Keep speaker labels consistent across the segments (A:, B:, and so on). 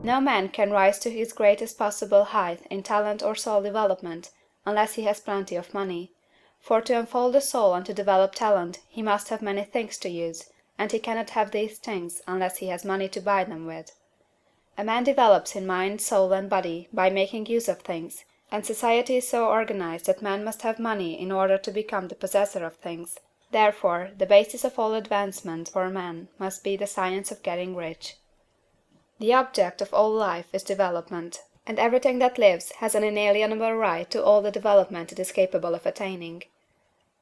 A: No man can rise to his greatest possible height in talent or soul development unless he has plenty of money; for to unfold the soul and to develop talent he must have many things to use, and he cannot have these things unless he has money to buy them with. A man develops in mind, soul, and body by making use of things, and society is so organized that man must have money in order to become the possessor of things. Therefore, the basis of all advancement for man must be the science of getting rich. The object of all life is development, and everything that lives has an inalienable right to all the development it is capable of attaining.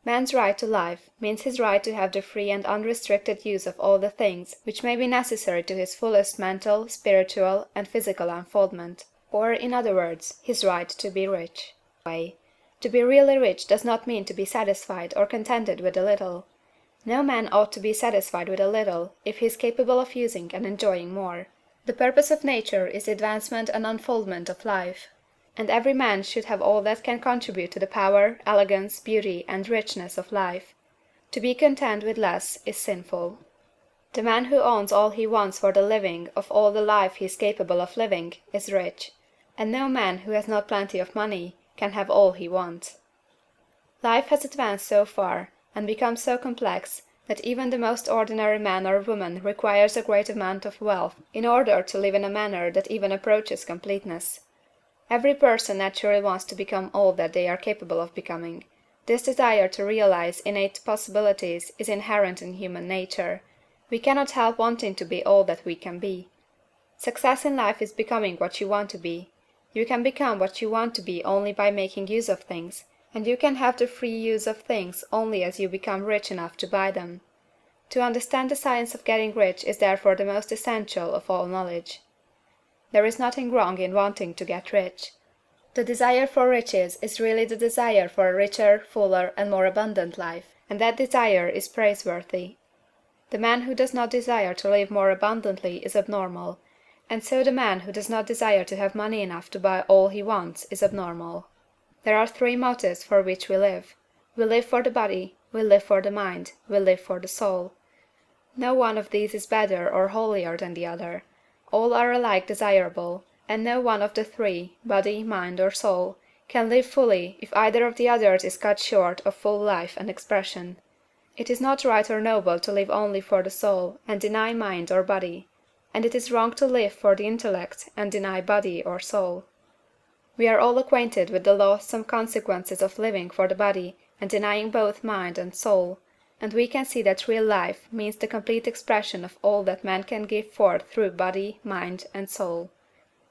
A: Man's right to life means his right to have the free and unrestricted use of all the things which may be necessary to his fullest mental, spiritual, and physical unfoldment, or, in other words, his right to be rich. To be really rich does not mean to be satisfied or contented with a little. No man ought to be satisfied with a little if he is capable of using and enjoying more. The purpose of nature is the advancement and unfoldment of life, and every man should have all that can contribute to the power, elegance, beauty, and richness of life. To be content with less is sinful. The man who owns all he wants for the living of all the life he is capable of living is rich, and no man who has not plenty of money can have all he wants. Life has advanced so far, and become so complex, that even the most ordinary man or woman requires a great amount of wealth in order to live in a manner that even approaches completeness. Every person naturally wants to become all that they are capable of becoming. This desire to realize innate possibilities is inherent in human nature. We cannot help wanting to be all that we can be. Success in life is becoming what you want to be. You can become what you want to be only by making use of things, and you can have the free use of things only as you become rich enough to buy them. To understand the science of getting rich is therefore the most essential of all knowledge. There is nothing wrong in wanting to get rich. The desire for riches is really the desire for a richer, fuller, and more abundant life, and that desire is praiseworthy. The man who does not desire to live more abundantly is abnormal, and so the man who does not desire to have money enough to buy all he wants is abnormal. There are three motives for which we live. We live for the body, we live for the mind, we live for the soul. No one of these is better or holier than the other. All are alike desirable, and no one of the three, body, mind, or soul, can live fully if either of the others is cut short of full life and expression. It is not right or noble to live only for the soul and deny mind or body, and it is wrong to live for the intellect and deny body or soul. We are all acquainted with the loathsome consequences of living for the body and denying both mind and soul, and we can see that real life means the complete expression of all that man can give forth through body, mind, and soul.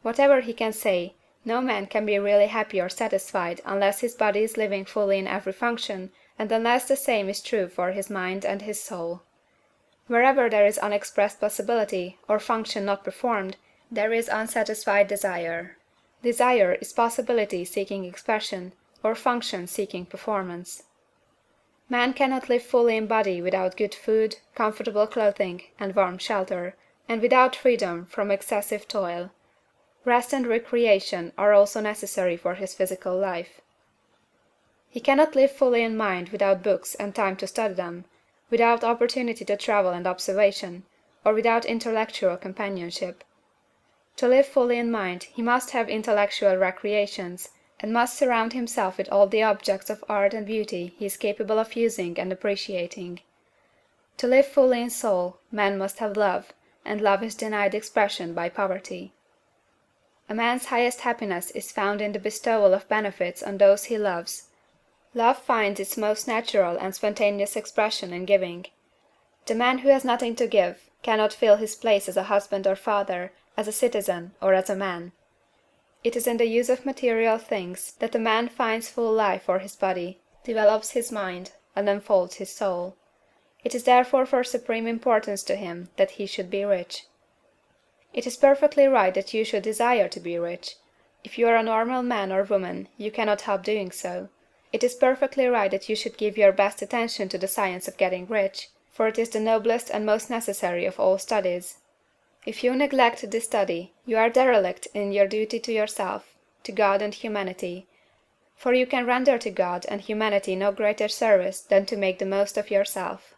A: Whatever he can say, no man can be really happy or satisfied unless his body is living fully in every function, and unless the same is true for his mind and his soul. Wherever there is unexpressed possibility, or function not performed, there is unsatisfied desire. Desire is possibility seeking expression, or function seeking performance. Man cannot live fully in body without good food, comfortable clothing, and warm shelter, and without freedom from excessive toil. Rest and recreation are also necessary for his physical life. He cannot live fully in mind without books and time to study them, without opportunity to travel and observation, or without intellectual companionship. To live fully in mind he must have intellectual recreations, and must surround himself with all the objects of art and beauty he is capable of using and appreciating. To live fully in soul, man must have love, and love is denied expression by poverty. A man's highest happiness is found in the bestowal of benefits on those he loves. Love finds its most natural and spontaneous expression in giving. The man who has nothing to give cannot fill his place as a husband or father, as a citizen, or as a man. It is in the use of material things that a man finds full life for his body, develops his mind, and unfolds his soul. It is therefore for supreme importance to him that he should be rich. It is perfectly right that you should desire to be rich. If you are a normal man or woman, you cannot help doing so. It is perfectly right that you should give your best attention to the science of getting rich, for it is the noblest and most necessary of all studies. If you neglect this study, you are derelict in your duty to yourself, to God and humanity, for you can render to God and humanity no greater service than to make the most of yourself.